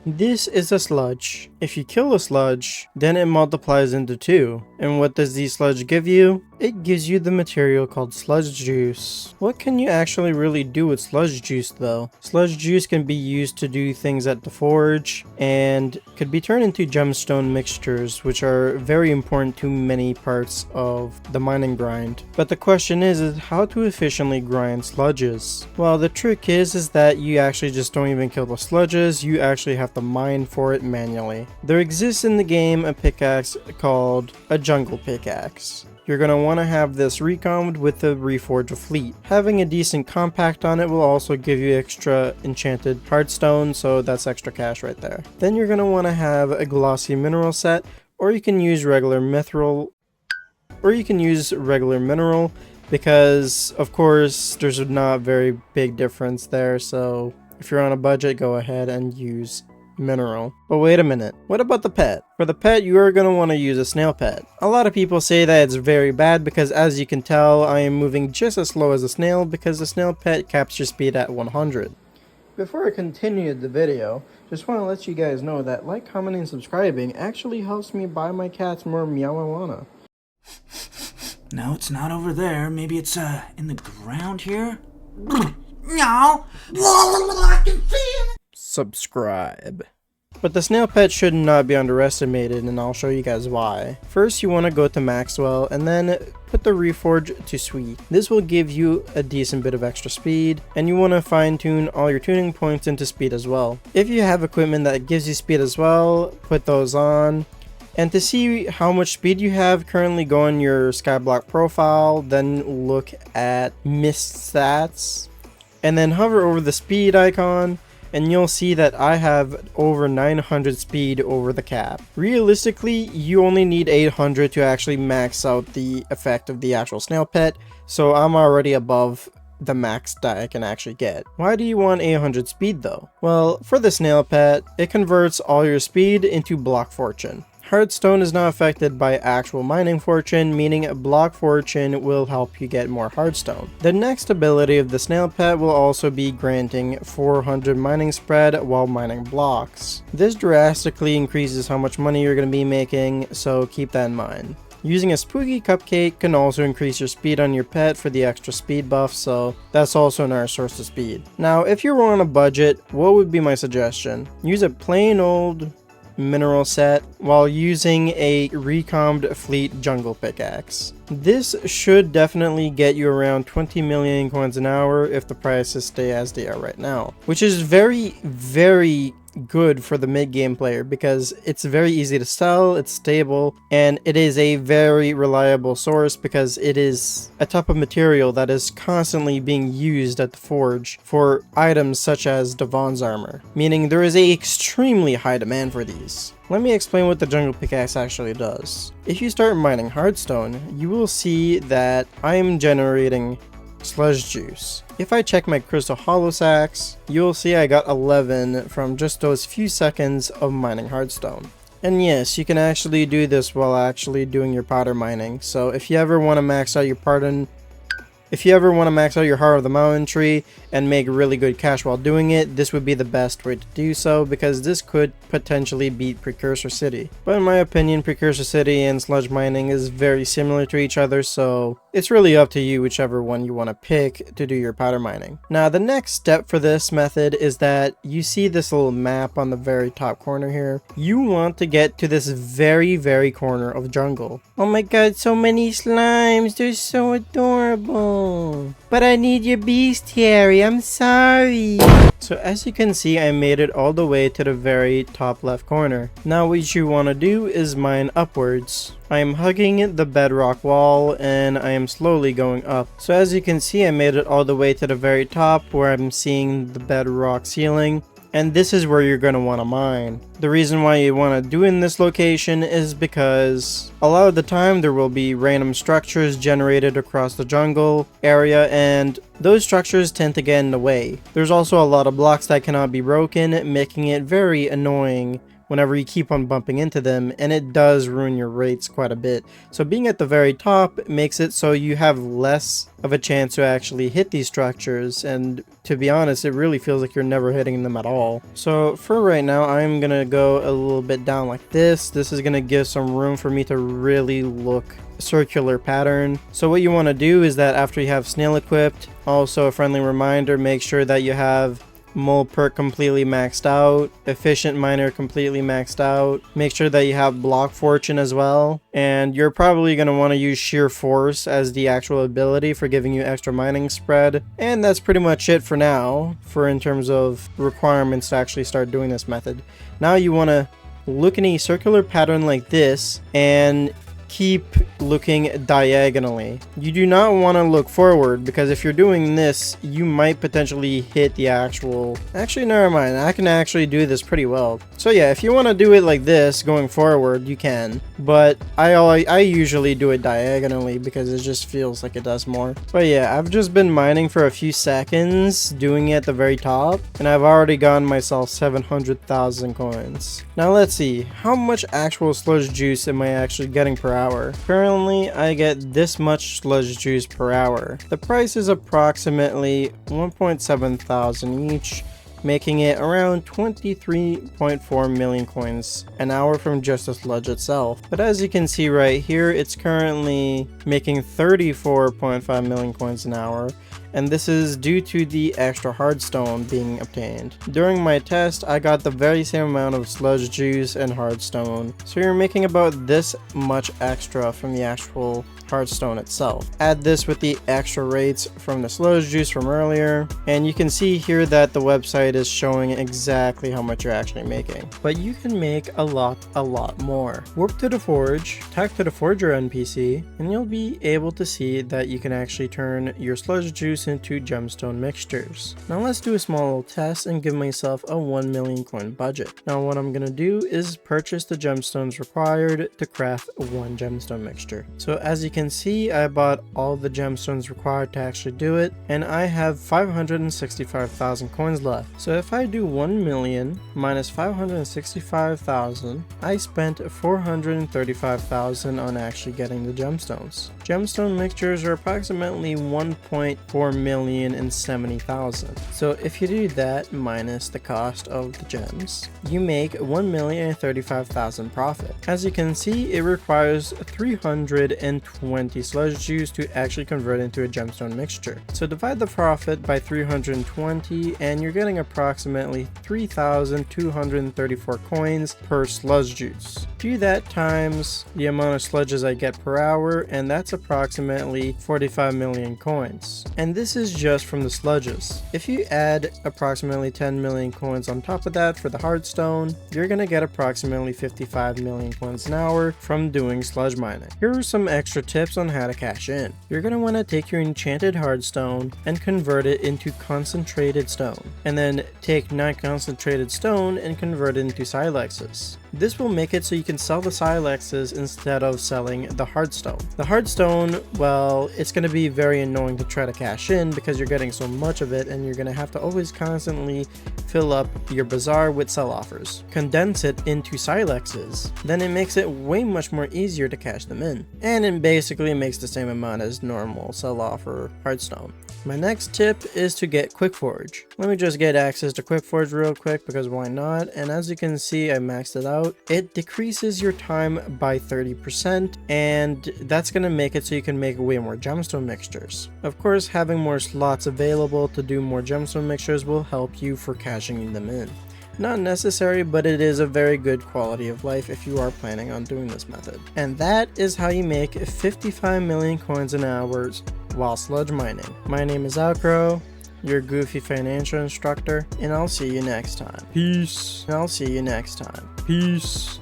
This is a sludge. If you kill a sludge, then it multiplies into 2. And what does the sludge give you? It gives you the material called sludge juice. What can you actually really do with sludge juice though? Sludge juice can be used to do things at the forge and could be turned into gemstone mixtures, which are very important to many parts of the mining grind. But the question is how to efficiently grind sludges. Well, the trick is that you actually just don't even kill the sludges, you actually have to mine for it manually. There exists in the game a pickaxe called a jungle pickaxe. You're going to want to have this recombed with the reforged fleet. Having a decent compact on it will also give you extra enchanted hardstone, so that's extra cash right there. Then you're going to want to have a glossy mineral set, or you can use regular mithril, because of course there's not very big difference there, so if you're on a budget, go ahead and use mineral. But wait a minute, what about the pet? For the pet, you are going to want to use a snail pet. A lot of people say that it's very bad because, as you can tell, I am moving just as slow as a snail because the snail pet caps your speed at 100. Before I continue the video, just want to let you guys know that like, commenting, and subscribing actually helps me buy my cats more meow-I-wanna. No, it's not over there. Maybe it's in the ground here? Meow! I can see it! Subscribe. But the snail pet should not be underestimated, and I'll show you guys why. First, you want to go to Maxwell and then put the reforge to sweet. This will give you a decent bit of extra speed, and you want to fine tune all your tuning points into speed as well. If you have equipment that gives you speed as well, put those on. And to see how much speed you have, currently go on your Skyblock profile, then look at mist stats, and then hover over the speed icon, and you'll see that I have over 900 speed over the cap. Realistically, you only need 800 to actually max out the effect of the actual snail pet, so I'm already above the max that I can actually get. Why do you want 800 speed though? Well, for the snail pet, it converts all your speed into block fortune. Hardstone is not affected by actual mining fortune, meaning block fortune will help you get more hardstone. The next ability of the snail pet will also be granting 400 mining spread while mining blocks. This drastically increases how much money you're going to be making, so keep that in mind. Using a spooky cupcake can also increase your speed on your pet for the extra speed buff, so that's also another source of speed. Now, if you were on a budget, what would be my suggestion? Use a plain old mineral set while using a recombed fleet jungle pickaxe. This should definitely get you around 20 million coins an hour if the prices stay as they are right now, which is very good for the mid-game player because it's very easy to sell, it's stable, and it is a very reliable source because it is a type of material that is constantly being used at the forge for items such as Devon's armor, meaning there is a extremely high demand for these. Let me explain what the jungle pickaxe actually does. If you start mining hardstone, you will see that I am generating sludge juice. If I check my crystal hollow sacks, you'll see I got 11 from just those few seconds of mining hardstone. And yes, you can actually do this while actually doing your powder mining. So if you ever want to max out your Heart of the Mountain tree and make really good cash while doing it, this would be the best way to do so because this could potentially beat Precursor City. But in my opinion, Precursor City and sludge mining is very similar to each other, so it's really up to you whichever one you want to pick to do your powder mining. Now, the next step for this method is that you see this little map on the very top corner here. You want to get to this very corner of jungle. Oh my god, so many slimes, they're so adorable. But I need your bestiary, I'm sorry. So as you can see, I made it all the way to the very top left corner. Now what you want to do is mine upwards. I am hugging the bedrock wall and I am slowly going up. So as you can see, I made it all the way to the very top where I'm seeing the bedrock ceiling. And this is where you're going to want to mine. The reason why you want to do in this location is because a lot of the time there will be random structures generated across the jungle area, and those structures tend to get in the way. There's also a lot of blocks that cannot be broken, making it very annoying whenever you keep on bumping into them, and it does ruin your rates quite a bit. So being at the very top makes it so you have less of a chance to actually hit these structures, and to be honest, it really feels like you're never hitting them at all. So for right now, I'm gonna go a little bit down like this. This is gonna give some room for me to really look circular pattern. So what you want to do is that after you have snail equipped, also a friendly reminder, make sure that you have Mole Perk completely maxed out, Efficient Miner completely maxed out, make sure that you have Block Fortune as well, and you're probably going to want to use Sheer Force as the actual ability for giving you extra mining spread. And that's pretty much it for now, for in terms of requirements to actually start doing this method. Now you want to look in a circular pattern like this and keep looking diagonally. You do not want to look forward, because if you're doing this, you might potentially hit the actual... Actually, never mind. I can actually do this pretty well. So yeah, if you want to do it like this going forward, you can. But I usually do it diagonally because it just feels like it does more. But yeah, I've just been mining for a few seconds, doing it at the very top, and I've already gotten myself 700,000 coins. Now let's see, how much actual sludge juice am I actually getting per hour? Currently, I get this much sludge juice per hour. The price is approximately 1.7 thousand each, making it around 23.4 million coins an hour from just the sludge itself. But as you can see right here, it's currently making 34.5 million coins an hour, and this is due to the extra hardstone being obtained. During my test, I got the very same amount of sludge juice and hardstone, so you're making about this much extra from the actual hardstone itself. Add this with the extra rates from the sludge juice from earlier, and you can see here that the website is showing exactly how much you're actually making. But you can make a lot more. Warp to the forge, talk to the forger NPC, and you'll be able to see that you can actually turn your sludge juice into gemstone mixtures. Now let's do a small little test and give myself a 1 million coin budget. Now what I'm gonna do is purchase the gemstones required to craft one gemstone mixture. So as you can see, I bought all the gemstones required to actually do it, and I have 565,000 coins left. So if I do 1 million minus 565,000, I spent 435,000 on actually getting the gemstones. Gemstone mixtures are approximately 1.4 million and 70,000. So if you do that minus the cost of the gems, you make 1,035,000 profit. As you can see, it requires 320 sludge juice to actually convert into a gemstone mixture. So divide the profit by 320 and you're getting approximately 3,234 coins per sludge juice. Do that times the amount of sludges I get per hour, and that's approximately 45 million coins. And this is just from the sludges. If you add approximately 10 million coins on top of that for the hardstone, you're gonna get approximately 55 million coins an hour from doing sludge mining. Here are some extra tips on how to cash in. You're gonna want to take your enchanted hardstone and convert it into concentrated stone, and then take non-concentrated stone and convert it into silexes. This will make it so you can sell the silexes instead of selling the hardstone. The hardstone, well, it's going to be very annoying to try to cash in because you're getting so much of it, and you're going to have to always constantly fill up your bazaar with sell offers. Condense it into silexes, then it makes it way much more easier to cash them in, and it basically makes the same amount as normal sell offer hardstone. My next tip is to get Quick Forge. Let me just get access to Quick Forge real quick because why not? And as you can see, I maxed it out. It decreases your time by 30%, and that's going to make it so you can make way more gemstone mixtures. Of course, having more slots available to do more gemstone mixtures will help you for cashing them in. Not necessary, but it is a very good quality of life if you are planning on doing this method. And that is how you make 55 million coins an hour while sludge mining. My name is Alcro, your goofy financial instructor, and I'll see you next time. Peace. And I'll see you next time. Peace.